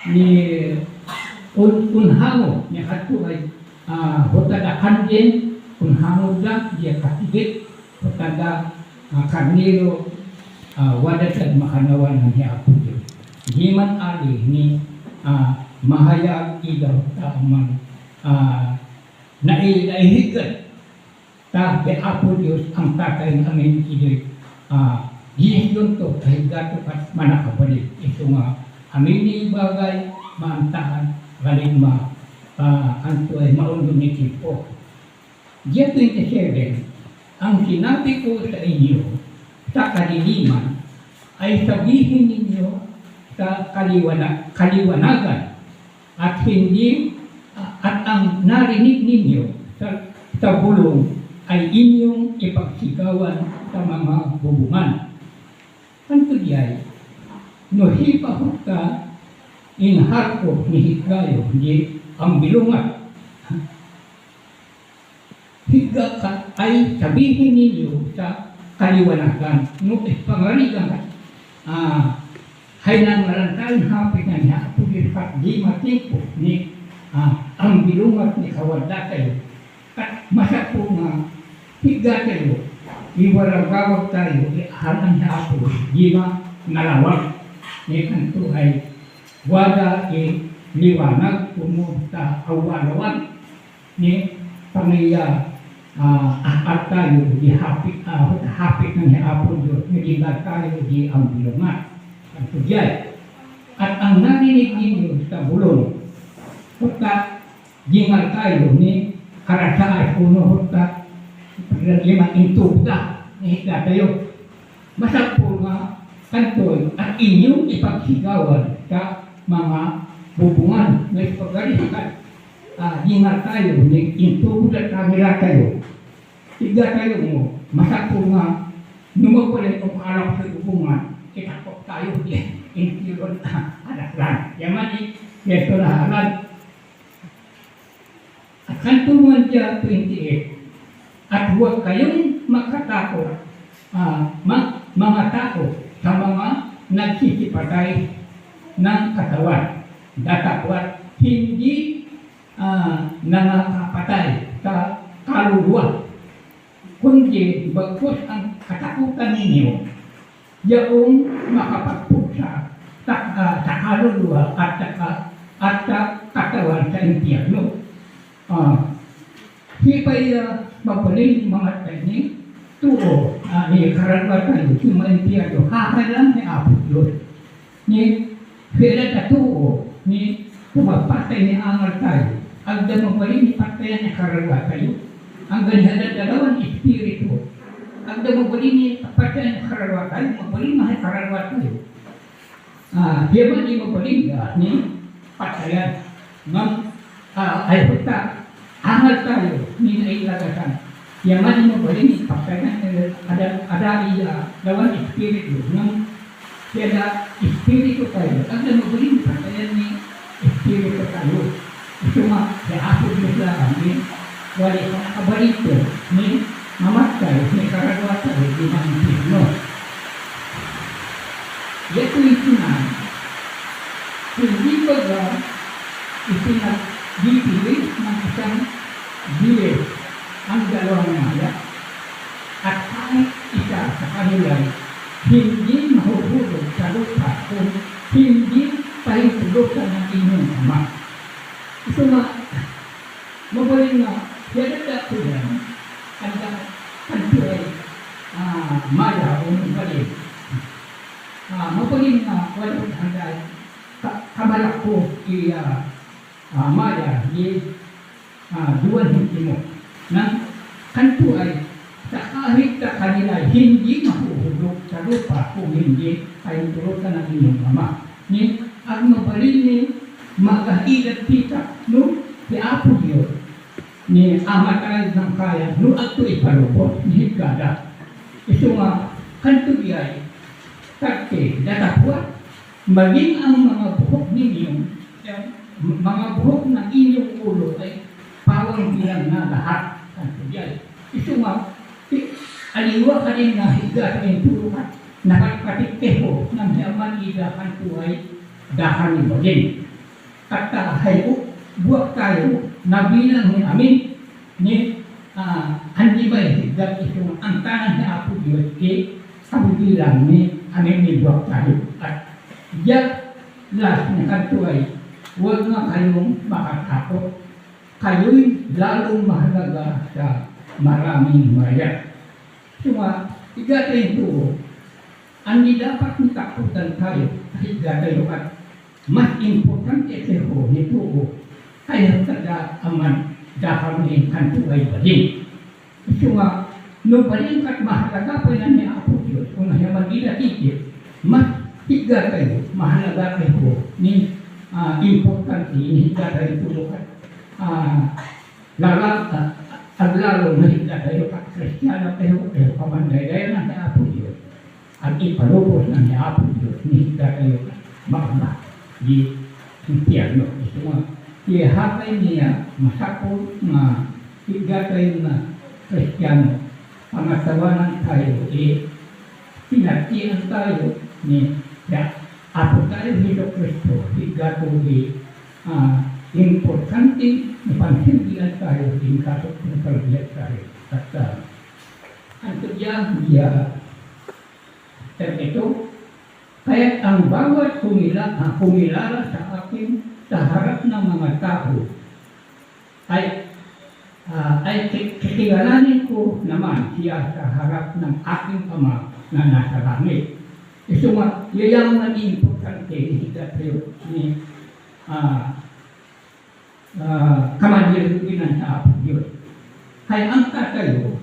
ni unhango ni hatu ay hotada kanjen unhango da dia katigit hotada karniro wadatad makanawan ng hiapo Diyos. Himan ali ni mahayag ilaw taman naihigat ta hiapo Diyos ang tatay namin kidoy yun to kahigato at manakabalik. Ito nga amin bagay maantahan galing anto ay maundong ni tipo. Dia 27, ang sinabi ko sa inyo sa kadiliman ay sabihin ninyo sa kaliwanagan at hindi at ang narinig ninyo sa bulong ay inyong ipagsigawan sa mga bubungan. Anto diyay, no hipahot ka inharko ni Higayo di ang bilungat. Higa ka ay sabihin ninyo sa kaliwanagan. No pangarigan hay nang narantayan hapit na niya pulipat di matimpo ni ang bilungat ni kawada kayo. At masa po nga higa kayo iwaragawag tayo ihanan niya po di ma nalawag ni kanto ay wada liwanag pumunta awalawan ni pangaya at tayo di hapit ng hapon Diyos nagigad tayo di ang bilungat ang tudyay at ang narinig ninyo sa bulong hutta gingal tayo ni karasaay puno hutta lima intubda ni hita tayo masag po nga kantoy at inyong ipagsigawan sa mga bubungan na ipagalikan gingal tayo ni intubda kamila tayo tiga tayo mo masag po nga numagwalay kung alam sa bubungan itakot tayo di intiyon alaslan yaman ni yeso laharan at kantungan siya 28 at huwag kayong makatakot, mga takot sa mga nagsisipatay ng katawan. Datapwat hindi nakakapatay sa kaluluwa. Kundi bagkus ang katakutan ninyo, yaong makapagpusa sa kaluluwa at sa katawan sa impyerno. Hipay mapaling mga tani tuo ni karanwatan yung mga impyerno hakalang ni Apo Diyos ni pila na tuo ni pumapatay ni angal tayo ang damapaling ni patayan ni karanwatan ang ganyan dalawang espiritu ang damapaling ni patayan ni karanwatan mapaling mga karanwatan diyaman ni mapaling ni patayan ng ay puta angal tayo ni nailagasan. Yaman mo ba rin ipagkanan ada iya lawan espiritu ng kaya espiritu tayo. Ang mo ba rin ipagkanan ni espiritu tayo. Ito nga, kaya ako Diyos lang ni wali ka nakabalito ni mamatay ni karagawa tayo di mga impirno. Yato ito na hindi ba ba itinagdipilit ng isang bilis ang dalawang maya at kahit isa sa kanila hindi mahuhulog sa lupa kung hindi pahintulutan ng inyong ama. Ito nga, mabaling nga, yadada ko yan, ang kanto ay maya o mabaling. Mabaling nga, walang handay, kamalak ko maya, duwan hindi mo. Nang kanto ay sa kahit sa kanila hindi mahuhulog sa lupa kung hindi ay turutan ng inyong ama. Ni ang mabalin ni magahilat kita no si Apo Diyos ni amatay ng kaya no ato ipalubot ni Higada. Ito nga kanto ay takte datapwat maging ang mga buhok ninyo mga buhok ng inyong ulo ay pawang bilang na lahat. Ito nga, aliwa ka rin na higa rin tulungan, nakapatikeho ng yaman idakan ko ay dahan ni Bagin. at hayo buat tayo na bilang ni amin ni hindi ba higdat itong ang tanan na Apo Diyos ang bilang ni amin ni buat tayo at ya last na kanto ay huwag nga kayong makatakot, kayo'y lalong mahalaga sa maraming bayan. Cuma tiga itu andi dapat takutan tayo tiga tayo at mas importante itu kaya kada aman dapat menginkan tuay badin. Cuma no paling mahalaga pa na niya Apo Diyos kung nahiyaman nila tikit mas tiga tayo mahalaga kayo ni importante ini tiga tayo tulukan lalo na higda tayo Kristiyano pero pamanday na ni Apo Diyos at ipalubos na ni Apo Diyos ni higda tayo magma di impyerno. Ito nga ihapay niya masakot na higda tayo na Kristiyano pangatawanan tayo pinatian tayo ni Apo tayo Hesus Kristo higda tayo importante na panhindihan tayo din katok ng kalbilat tayo. At anto diya ito, kaya ang bawat kumilala sa akin sa harap ng mga tao ay kikilalanin ko naman siya sa harap ng aking Ama na nasa langit. Ito nga, yayang naging importante tayo ni kamaliruginan sa Apo Diyos. Kaya ang tayo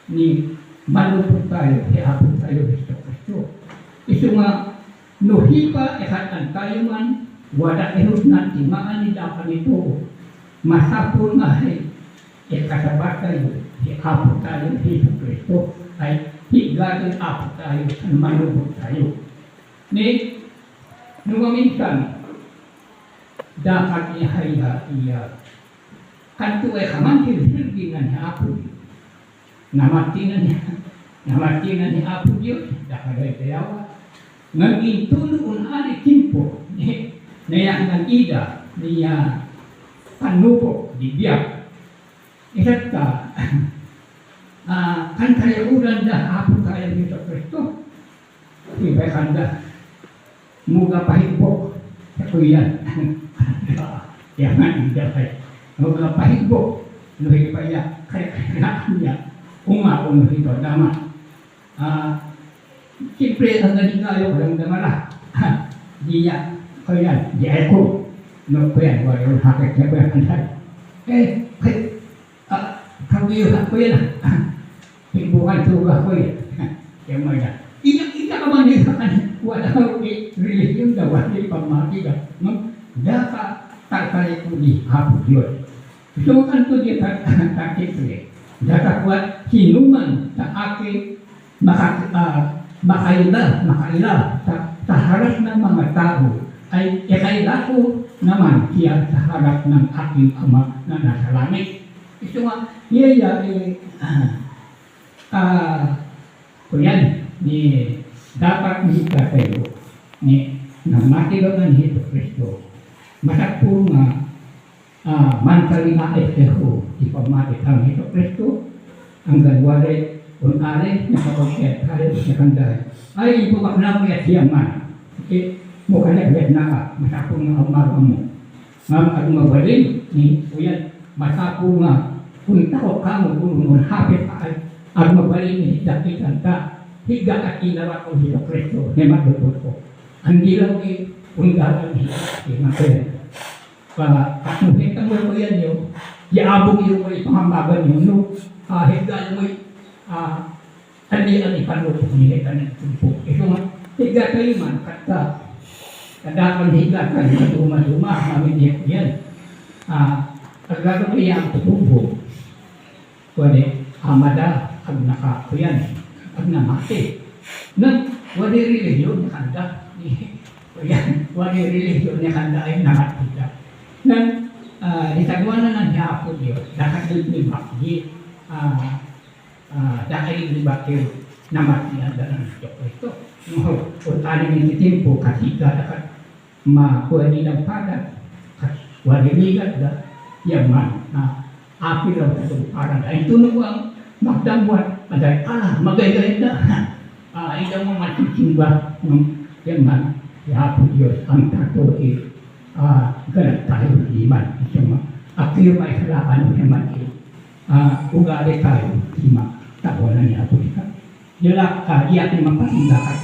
ni malupot tayo si Apo tayo Hesus Kristo. Ito nga, nuhipa ikatan tayo man, wala ihod na timaan ni dapat ito, masapol nga ikasabat tayo si Apo tayo Hesus Kristo ay higatin Apo tayo at malupot tayo. Ni, minsan, dapat iya kanto ay kamantil-hilgi na ni Apo Diyos. Namati na ni Apo Diyos, dapat ay tayawa. Naging tunoon ali timpo, naya ng ida, niya panupo, dibiyak. Isa't ka, kantayauran da Apo tayo Hesus Kristo. Iba'y kanda, muga pahigpo, sa kuyan. Yaman hindi kay magpahigbo nuhi pa ya kaya niya umaon nuhi to dama siyempre ang naligayo walang damala diya kaya diya ko no kaya walang hakit na kaya kanday kawiyo ako yan higbukan tuga ko yan kaya mo yan ina ka man yung wala ko religion daw wala pamati ka dapat takay ko di Apo Diyos. Ito kan to di takay ko dapat kuat hinuman sa akin makaila sa harap ng mga tao ay ikaila ko naman siya sa harap ng aking Ama na nasa langit. Ito nga, kuyan, ni dapat higda tayo ni namati ba ng Hesus Kristo. Masakpo nga mantali na eseho ipamati ang Hesus Kristo ang gadwari unari nakapagkaya tayo sa kanday ay ipo na mo at siyaman mukha na agad na masakpo nga umaga mo at mabalin ni uyan masakpo nga kung tako ka mo kung hapit ay at mabalin ni dakitan ka higa at ilawa ko Hesus Kristo ni madulot ko ang dilaw ni unggalan ni Mateo. Para kanuhitan mo yan yun, yaabong yung may pangamagan yun, no? Higaan mo ani panlupok nila ka ng tumpok. Ito nga, higa kayo man, kadapan higa kayo, maduma, maminiyak yan. Agagawa yan ang tumpok. Kuwari, amada, ang nakakuyan, ang namati. Nang, wali religion, nakanda. Yan, wali religion niya kanda ay nakatita. Nang itagwa na ng Apo Diyos, nakatulibak di dahil libak yung namatihan na ng Kristo. Kung tayo ng titimpo, kasika dapat makuha nilang padat, waliligat da, yaman, api raw ito, parang ay tunog ang magdamwat, aday, magay-gay na, ikaw mo matisimba, yaman, yapo Diyos, ang tato ganat tayo, iman, api yung may kalakan, yaman, ugali tayo, ima, tawanan niya po ito. Yun lang, iyakin mapasindakan.